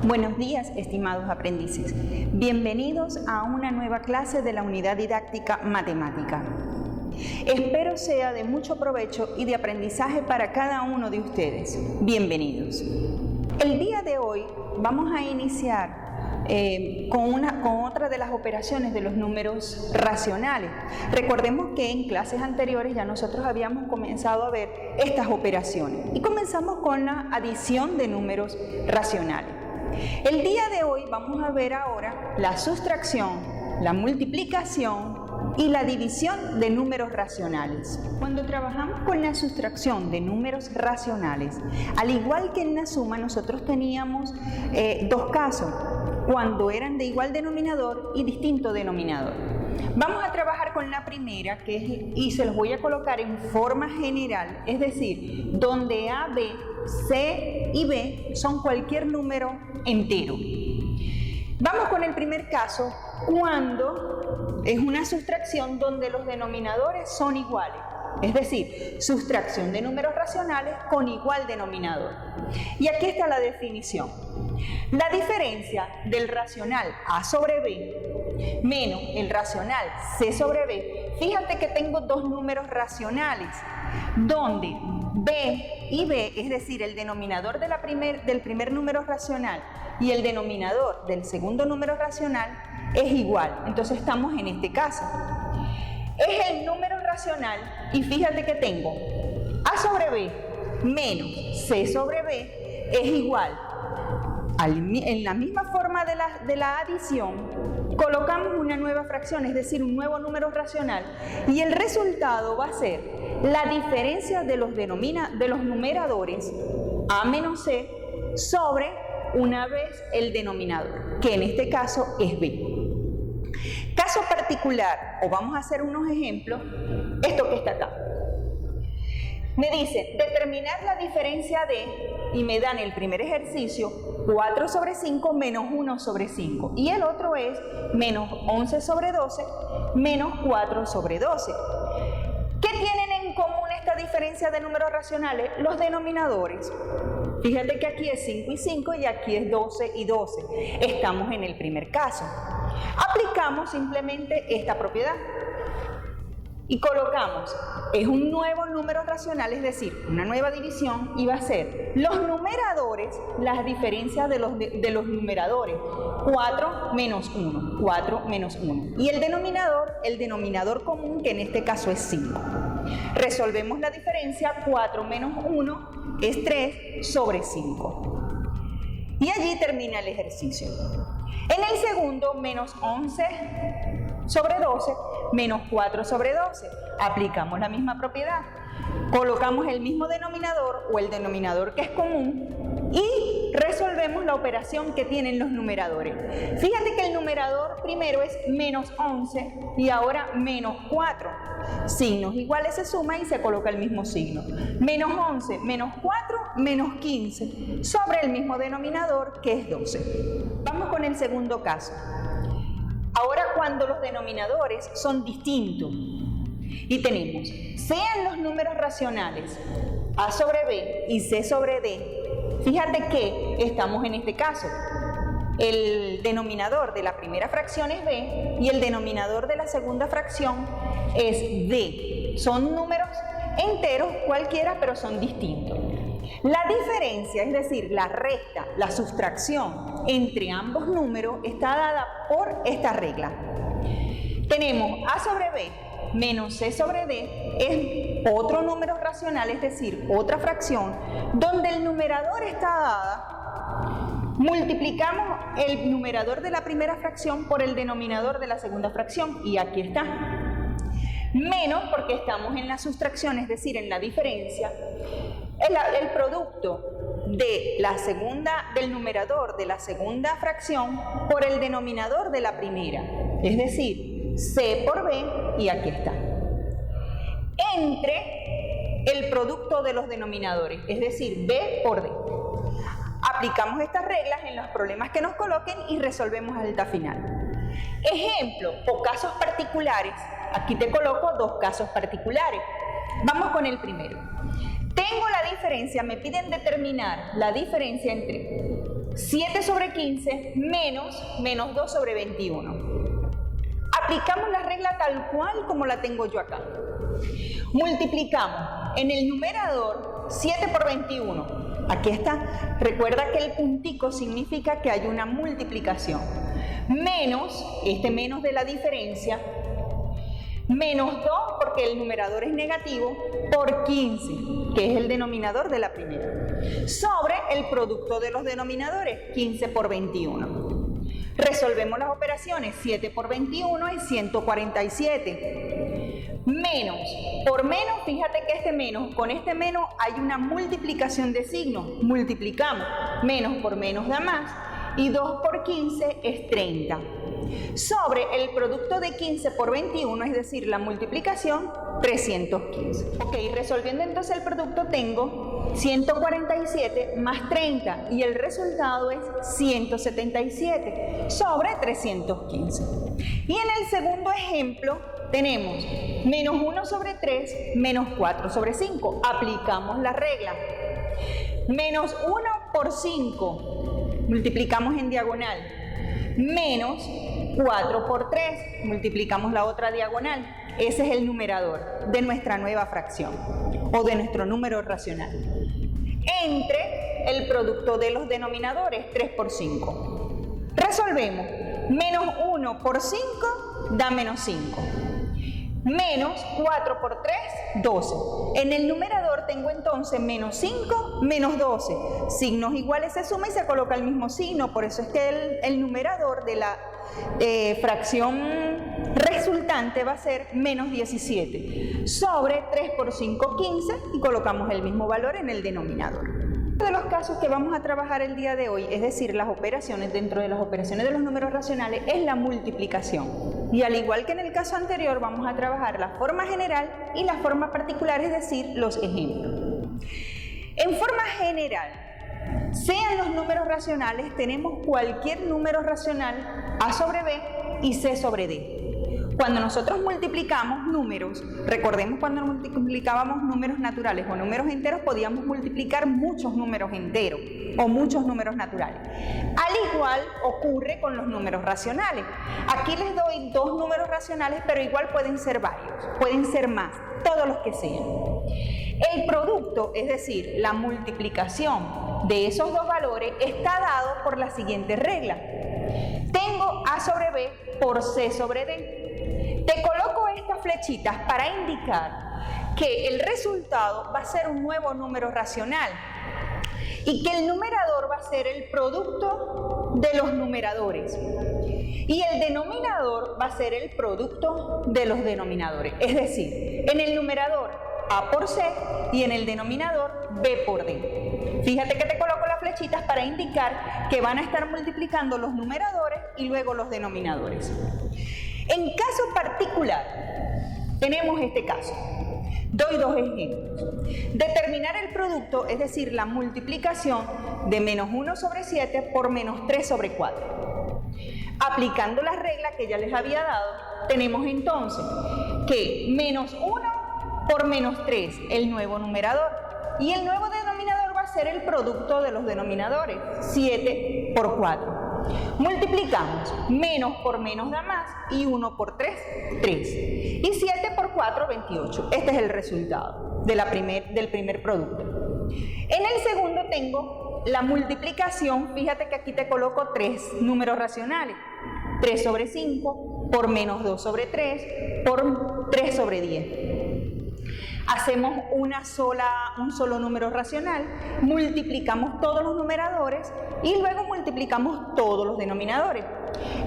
Buenos días, estimados aprendices. Bienvenidos a una nueva clase de la unidad didáctica matemática. Espero sea de mucho provecho y de aprendizaje para cada uno de ustedes. Bienvenidos. El día de hoy vamos a iniciar con otra de las operaciones de los números racionales. Recordemos que en clases anteriores ya nosotros habíamos comenzado a ver estas operaciones y comenzamos con la adición de números racionales. El día de hoy vamos a ver ahora la sustracción, la multiplicación y la división de números racionales. Cuando trabajamos con la sustracción de números racionales, al igual que en la suma, nosotros teníamos dos casos, cuando eran de igual denominador y distinto denominador. Vamos a trabajar con la primera, y se los voy a colocar en forma general, es decir, donde A, B, C y B son cualquier número entero. Vamos con el primer caso, cuando es una sustracción donde los denominadores son iguales, es decir, sustracción de números racionales con igual denominador. Y aquí está la definición. La diferencia del racional A sobre B menos el racional C sobre B, fíjate que tengo dos números racionales, donde B y B, es decir, el denominador del primer número racional y el denominador del segundo número racional es igual. Entonces estamos en este caso. Es el número racional y fíjate que tengo A sobre B menos C sobre B es igual. En la misma forma de la adición, colocamos una nueva fracción, es decir, un nuevo número racional, y el resultado va a ser la diferencia de los numeradores A menos C sobre una vez el denominador, que en este caso es B. Caso particular, o vamos a hacer unos ejemplos, esto que está acá. Me dice, determinar la diferencia de, y me dan el primer ejercicio, 4 sobre 5 menos 1 sobre 5. Y el otro es menos 11 sobre 12 menos 4 sobre 12. ¿Qué tienen en común esta diferencia de números racionales? Los denominadores. Fíjate que aquí es 5 y 5 y aquí es 12 y 12. Estamos en el primer caso. Aplicamos simplemente esta propiedad. Y colocamos, es un nuevo número racional, es decir, una nueva división, y va a ser los numeradores, las diferencias de los numeradores, 4 menos 1, 4 menos 1. Y el denominador común, que en este caso es 5. Resolvemos la diferencia, 4 menos 1 es 3 sobre 5. Y allí termina el ejercicio. En el segundo, menos 11 sobre 12 menos 4 sobre 12. Aplicamos la misma propiedad. Colocamos el mismo denominador o el denominador que es común y resolvemos la operación que tienen los numeradores. Fíjate que el numerador primero es menos 11 y ahora menos 4. Signos iguales se suman y se coloca el mismo signo. Menos 11 menos 4 menos 15 sobre el mismo denominador que es 12. Vamos con el segundo caso. Ahora cuando los denominadores son distintos y tenemos, sean los números racionales A sobre B y C sobre D, fíjate que estamos en este caso. El denominador de la primera fracción es B y el denominador de la segunda fracción es D. Son números enteros cualquiera, pero son distintos. La diferencia, es decir, la resta, la sustracción entre ambos números está dada por esta regla. Tenemos A sobre B menos C sobre D, es otro número racional, es decir, otra fracción, donde el numerador está dada. Multiplicamos el numerador de la primera fracción por el denominador de la segunda fracción y aquí está. Menos porque estamos en la sustracción, es decir, en la diferencia. El producto del numerador de la segunda fracción por el denominador de la primera, es decir, C por B, y aquí está. Entre el producto de los denominadores, es decir, B por D. Aplicamos estas reglas en los problemas que nos coloquen y resolvemos hasta final. Ejemplo o casos particulares. Aquí te coloco dos casos particulares. Vamos con el primero. Tengo la diferencia, me piden determinar la diferencia entre 7 sobre 15 menos 2 sobre 21. Aplicamos la regla tal cual como la tengo yo acá. Multiplicamos en el numerador 7 por 21. Aquí está. Recuerda que el puntico significa que hay una multiplicación. Menos, este menos de la diferencia, menos 2 porque el numerador es negativo, por 15, que es el denominador de la primera, sobre el producto de los denominadores, 15 por 21. Resolvemos las operaciones, 7 por 21 es 147. Menos, por menos, fíjate que este menos, con este menos hay una multiplicación de signos, multiplicamos, menos por menos da más, y 2 por 15 es 30. Sobre el producto de 15 por 21, es decir, la multiplicación, 315. Ok, resolviendo entonces el producto tengo 147 más 30 y el resultado es 177 sobre 315. Y en el segundo ejemplo tenemos menos 1 sobre 3 menos 4 sobre 5. Aplicamos la regla. Menos 1 por 5, multiplicamos en diagonal. Menos 4 por 3, multiplicamos la otra diagonal. Ese es el numerador de nuestra nueva fracción o de nuestro número racional. Entre el producto de los denominadores, 3 por 5. Resolvemos. Menos 1 por 5 da menos 5. Menos 4 por 3, 12. En el numerador tengo entonces menos 5, menos 12. Signos iguales se suman y se coloca el mismo signo. Por eso es que el numerador de la fracción resultante va a ser menos 17. Sobre 3 por 5, 15 y colocamos el mismo valor en el denominador. Uno de los casos que vamos a trabajar el día de hoy, es decir, las operaciones dentro de las operaciones de los números racionales, es la multiplicación. Y al igual que en el caso anterior, vamos a trabajar la forma general y la forma particular, es decir, los ejemplos. En forma general, sean los números racionales, tenemos cualquier número racional A sobre B y C sobre D. Cuando nosotros multiplicamos números, recordemos cuando multiplicábamos números naturales o números enteros, podíamos multiplicar muchos números enteros o muchos números naturales. Al igual ocurre con los números racionales. Aquí les doy dos números racionales, pero igual pueden ser varios, pueden ser más, todos los que sean. El producto, es decir, la multiplicación de esos dos valores, está dado por la siguiente regla. Tengo A sobre B por C sobre D. Te coloco estas flechitas para indicar que el resultado va a ser un nuevo número racional y que el numerador va a ser el producto de los numeradores y el denominador va a ser el producto de los denominadores. Es decir, en el numerador A por C y en el denominador B por D. Fíjate que te coloco las flechitas para indicar que van a estar multiplicando los numeradores y luego los denominadores. En caso particular, tenemos este caso. Doy dos ejemplos. Determinar el producto, es decir, la multiplicación de menos 1 sobre 7 por menos 3 sobre 4. Aplicando la regla que ya les había dado, tenemos entonces que menos 1 por menos 3, el nuevo numerador. Y el nuevo denominador va a ser el producto de los denominadores, 7 por 4. Multiplicamos, menos por menos da más, y 1 por 3, 3. Y 7 por 4, 28. Este es el resultado de del primer producto. En el segundo tengo la multiplicación, fíjate que aquí te coloco tres números racionales. 3 sobre 5, por menos 2 sobre 3, por 3 sobre 10. Hacemos un solo número racional, multiplicamos todos los numeradores y luego multiplicamos todos los denominadores.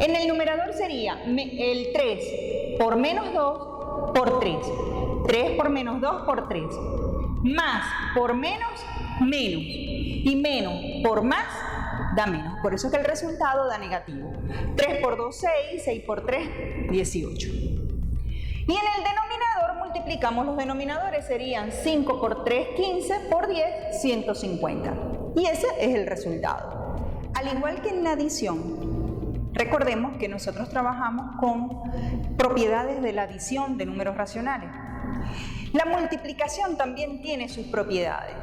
En el numerador sería el 3 por menos 2 por 3, 3 por menos 2 por 3, más por menos, menos, y menos por más da menos. Por eso es que el resultado da negativo. 3 por 2, 6, 6 por 3, 18. Y en el denominador multiplicamos los denominadores, serían 5 por 3, 15, por 10, 150. Y ese es el resultado. Al igual que en la adición, recordemos que nosotros trabajamos con propiedades de la adición de números racionales. La multiplicación también tiene sus propiedades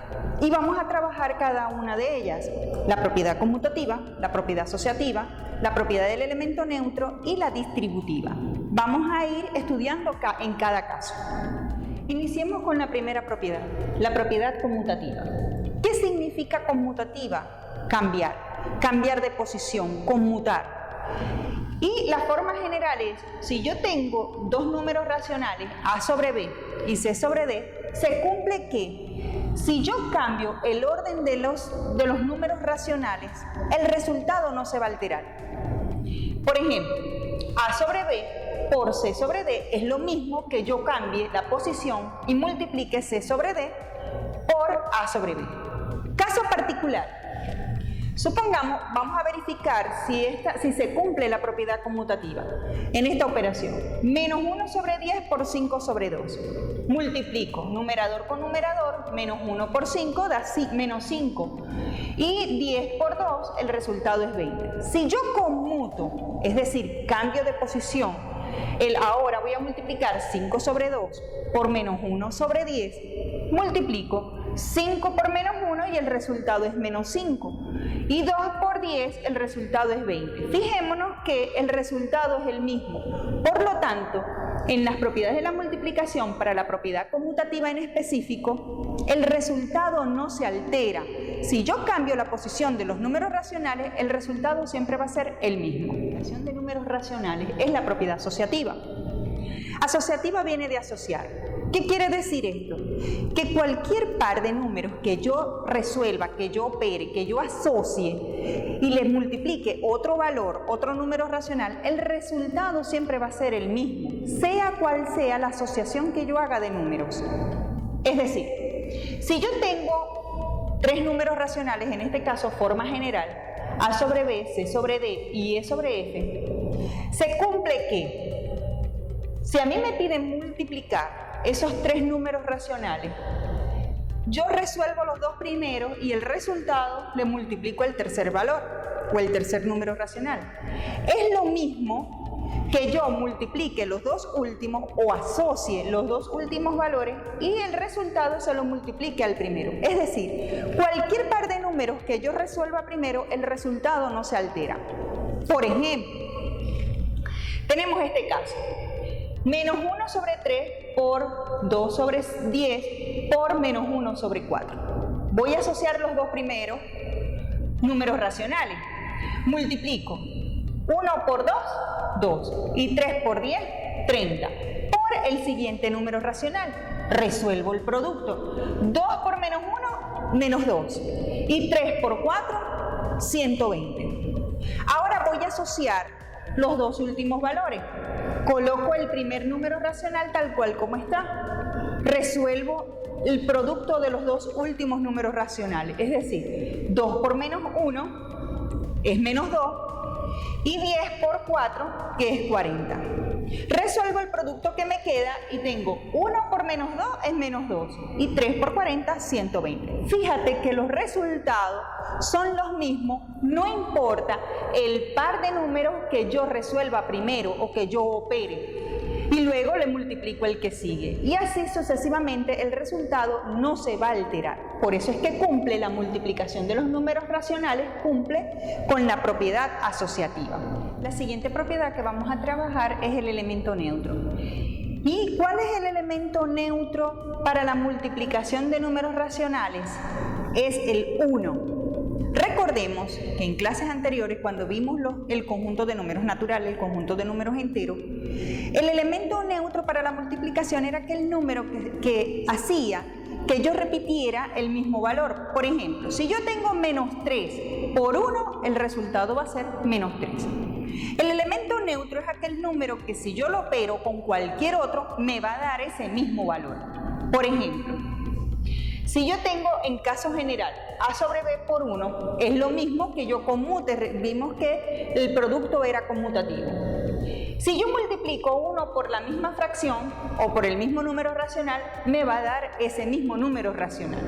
y vamos a trabajar cada una de ellas. La propiedad conmutativa, la propiedad asociativa, la propiedad del elemento neutro y la distributiva. Vamos a ir estudiando en cada caso. Iniciemos con la primera propiedad, la propiedad conmutativa. ¿Qué significa conmutativa? Cambiar de posición, conmutar. Y la forma general es, si yo tengo dos números racionales, a sobre b y c sobre d, se cumple que si yo cambio el orden de los números racionales, el resultado no se va a alterar. Por ejemplo, a sobre b por c sobre d es lo mismo que yo cambie la posición y multiplique c sobre d por a sobre b. Caso particular. Supongamos, vamos a verificar si se cumple la propiedad conmutativa en esta operación. Menos 1 sobre 10 por 5 sobre 2. Multiplico numerador con numerador, menos 1 por 5 da menos 5. Y 10 por 2, el resultado es 20. Si yo conmuto, es decir, cambio de posición, ahora voy a multiplicar 5 sobre 2 por menos 1 sobre 10, multiplico 5 por menos 1 y el resultado es menos 5. Y 2 por 10, el resultado es 20. Fijémonos que el resultado es el mismo. Por lo tanto, en las propiedades de la multiplicación, para la propiedad conmutativa en específico, el resultado no se altera. Si yo cambio la posición de los números racionales, el resultado siempre va a ser el mismo. La relación de números racionales es la propiedad asociativa. Asociativa viene de asociar. ¿Qué quiere decir esto? Que cualquier par de números que yo resuelva, que yo opere, que yo asocie y les multiplique otro valor, otro número racional, el resultado siempre va a ser el mismo, sea cual sea la asociación que yo haga de números. Es decir, si yo tengo tres números racionales, en este caso forma general, a sobre b, c sobre d y e sobre f, se cumple que si a mí me piden multiplicar esos tres números racionales, yo resuelvo los dos primeros y el resultado le multiplico el tercer valor o el tercer número racional. Es lo mismo que yo multiplique los dos últimos o asocie los dos últimos valores y el resultado se lo multiplique al primero. Es decir, cualquier par de números que yo resuelva primero, el resultado no se altera. Por ejemplo, tenemos este caso. Menos 1 sobre 3 por 2 sobre 10 por menos 1 sobre 4. Voy a asociar los dos primeros números racionales. Multiplico 1 por 2, 2. Y 3 por 10, 30. Por el siguiente número racional. Resuelvo el producto. 2 por menos 1, menos 2. Y 3 por 4, 120. Ahora voy a asociar los dos últimos valores. Coloco el primer número racional tal cual como está. Resuelvo el producto de los dos últimos números racionales. Es decir, 2 por menos 1 es menos 2 y 10 por 4 que es 40. Resuelvo el producto que me queda y tengo 1 por menos 2 es menos 2 y 3 por 40, 120. Fíjate que los resultados son los mismos, no importa el par de números que yo resuelva primero o que yo opere. Y luego le multiplico el que sigue. Y así sucesivamente el resultado no se va a alterar. Por eso es que cumple la multiplicación de los números racionales, cumple con la propiedad asociativa. La siguiente propiedad que vamos a trabajar es el elemento neutro. ¿Y cuál es el elemento neutro para la multiplicación de números racionales? Es el 1. Recordemos que en clases anteriores, cuando vimos el conjunto de números naturales, el conjunto de números enteros, el elemento neutro para la multiplicación era aquel número que hacía que yo repitiera el mismo valor. Por ejemplo, si yo tengo menos 3 por 1, el resultado va a ser menos 3. El elemento neutro es aquel número que si yo lo opero con cualquier otro, me va a dar ese mismo valor. Por ejemplo, si yo tengo en caso general a sobre b por 1, es lo mismo que yo conmute. Vimos que el producto era conmutativo. Si yo multiplico 1 por la misma fracción o por el mismo número racional, me va a dar ese mismo número racional.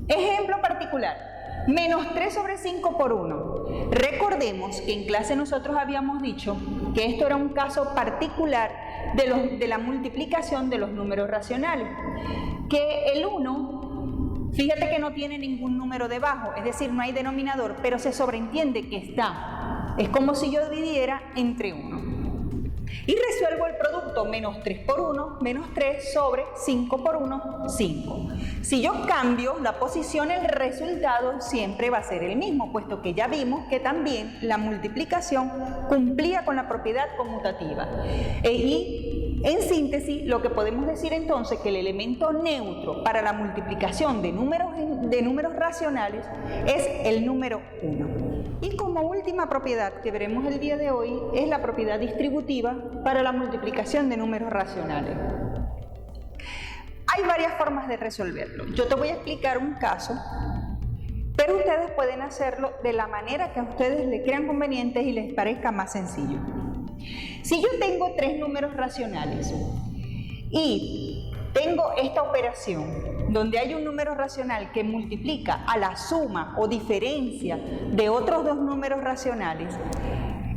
Ejemplo particular. Menos 3 sobre 5 por 1. Recordemos que en clase nosotros habíamos dicho que esto era un caso particular de la multiplicación de los números racionales. Que el 1, fíjate que no tiene ningún número debajo, es decir, no hay denominador, pero se sobreentiende que está. Es como si yo dividiera entre 1. Y resuelvo el producto menos 3 por 1, menos 3 sobre 5 por 1, 5. Si yo cambio la posición, el resultado siempre va a ser el mismo, puesto que ya vimos que también la multiplicación cumplía con la propiedad conmutativa. Y en síntesis, lo que podemos decir entonces que el elemento neutro para la multiplicación de números racionales es el número 1. Y como última propiedad que veremos el día de hoy es la propiedad distributiva para la multiplicación de números racionales. Hay varias formas de resolverlo. Yo te voy a explicar un caso, pero ustedes pueden hacerlo de la manera que a ustedes les crean conveniente y les parezca más sencillo. Si yo tengo 3 números racionales y tengo esta operación donde hay un número racional que multiplica a la suma o diferencia de otros 2 números racionales,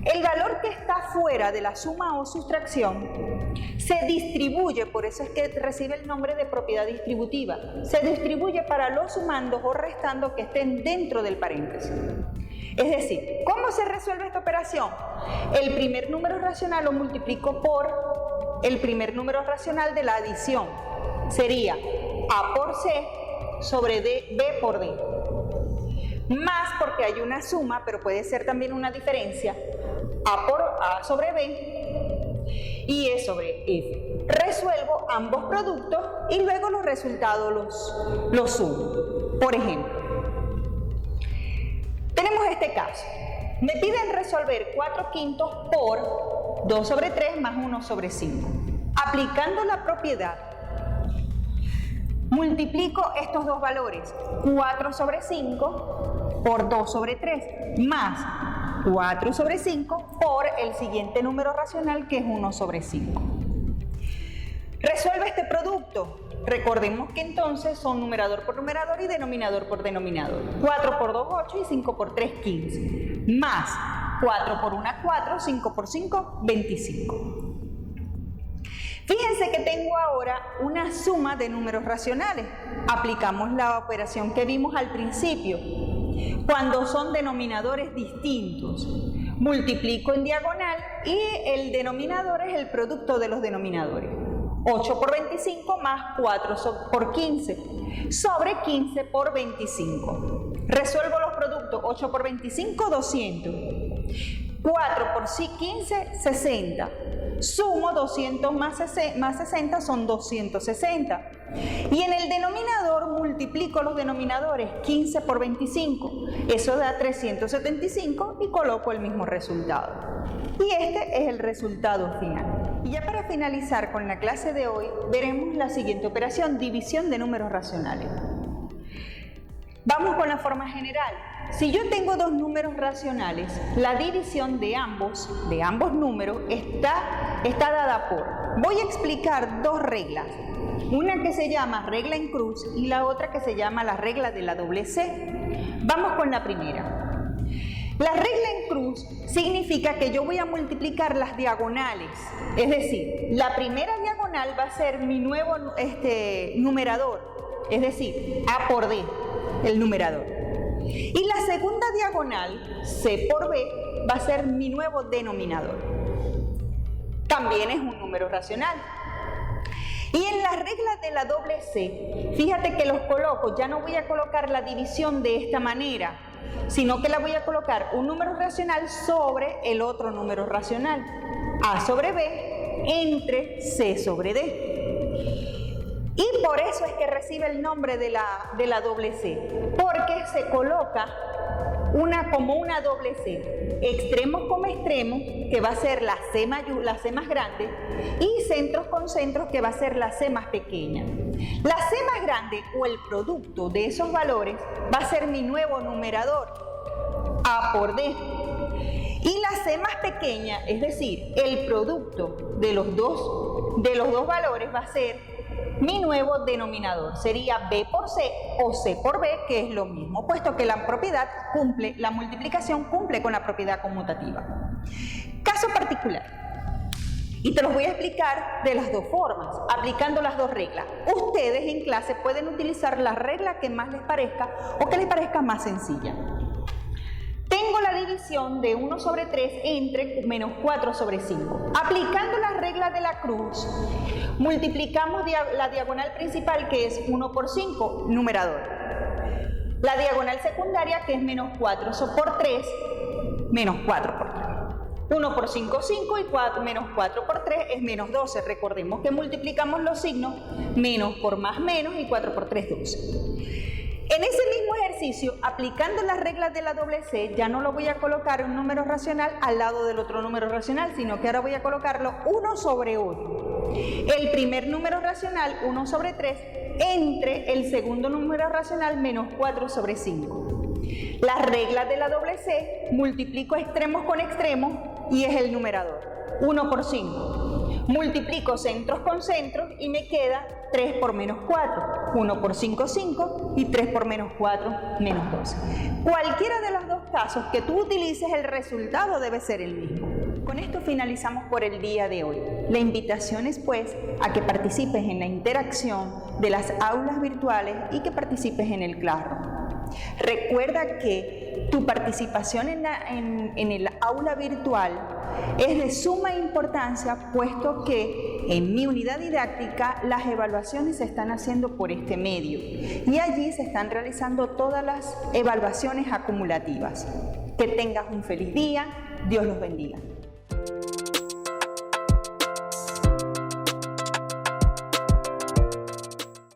el valor que está fuera de la suma o sustracción se distribuye, por eso es que recibe el nombre de propiedad distributiva, se distribuye para los sumandos o restandos que estén dentro del paréntesis. Es decir, ¿cómo se resuelve esta operación? El primer número racional lo multiplico por el primer número racional de la adición. Sería A por C sobre B por D. Más, porque hay una suma, pero puede ser también una diferencia, A por A sobre B y E sobre F. Resuelvo ambos productos y luego los resultados los sumo. Por ejemplo, tenemos este caso. Me piden resolver 4/5 por 2 sobre 3 más 1 sobre 5. Aplicando la propiedad, multiplico estos dos valores, 4 sobre 5 por 2 sobre 3, más 4 sobre 5 por el siguiente número racional que es 1 sobre 5. Resuelve este producto. Recordemos que entonces son numerador por numerador y denominador por denominador. 4 por 2, 8 y 5 por 3, 15. Más 4 por 1, 4, 5 por 5, 25. Fíjense que tengo ahora una suma de números racionales. Aplicamos la operación que vimos al principio. Cuando son denominadores distintos, multiplico en diagonal y el denominador es el producto de los denominadores. 8 por 25 más 4 por 15 sobre 15 por 25. Resuelvo los productos. 8 por 25, 200. 4 por 15, 60. Sumo 200 más 60 son 260. Y en el denominador multiplico los denominadores. 15 por 25. Eso da 375 y coloco el mismo resultado. Y este es el resultado final. Y ya para finalizar con la clase de hoy, veremos la siguiente operación, división de números racionales. Vamos con la forma general. Si yo tengo 2 números racionales, la división de ambos números está dada por... Voy a explicar 2 reglas. Una que se llama regla en cruz y la otra que se llama la regla de la doble C. Vamos con la primera. La regla en cruz significa que yo voy a multiplicar las diagonales, es decir, la primera diagonal va a ser mi nuevo numerador, es decir, A por D, el numerador. Y la segunda diagonal, C por B, va a ser mi nuevo denominador. También es un número racional. Y en las reglas de la doble C, fíjate que los coloco, ya no voy a colocar la división de esta manera, sino que la voy a colocar un número racional sobre el otro número racional. A sobre B entre C sobre D. Y por eso es que recibe el nombre de la doble C, porque se coloca como una doble C, extremos con extremos, que va a ser la C más grande, y centros con centros, que va a ser la C más pequeña. La C más grande o el producto de esos valores va a ser mi nuevo numerador, A por D. Y la C más pequeña, es decir, el producto de los dos valores va a ser mi nuevo denominador. Sería B por C o C por B, que es lo mismo, puesto que la multiplicación cumple con la propiedad conmutativa. Caso particular. Y te los voy a explicar de las dos formas, aplicando las dos reglas. Ustedes en clase pueden utilizar la regla que más les parezca o que les parezca más sencilla. Tengo la división de 1 sobre 3 entre menos 4 sobre 5. Aplicando las reglas de la cruz, multiplicamos la diagonal principal, que es 1 por 5, numerador. La diagonal secundaria, que es menos 4 por 3, menos 4 por 3. 1 por 5, 5 y 4, menos 4 por 3 es menos 12. Recordemos que multiplicamos los signos, menos por más menos y 4 por 3, 12. En ese mismo ejercicio, aplicando las reglas de la doble C, ya no lo voy a colocar un número racional al lado del otro número racional, sino que ahora voy a colocarlo 1 sobre 1. El primer número racional, 1 sobre 3, entre el segundo número racional, menos 4 sobre 5. Las reglas de la doble C, multiplico extremos con extremos y es el numerador, 1 por 5. Multiplico centros con centros y me queda 3 por menos 4. 1 por 5, 5 y 3 por menos 4, menos 12. Cualquiera de los dos casos que tú utilices, el resultado debe ser el mismo. Con esto finalizamos por el día de hoy. La invitación es pues a que participes en la interacción de las aulas virtuales y que participes en el Classroom. Recuerda que tu participación en el aula virtual es de suma importancia, puesto que en mi unidad didáctica las evaluaciones se están haciendo por este medio y allí se están realizando todas las evaluaciones acumulativas. Que tengas un feliz día, Dios los bendiga.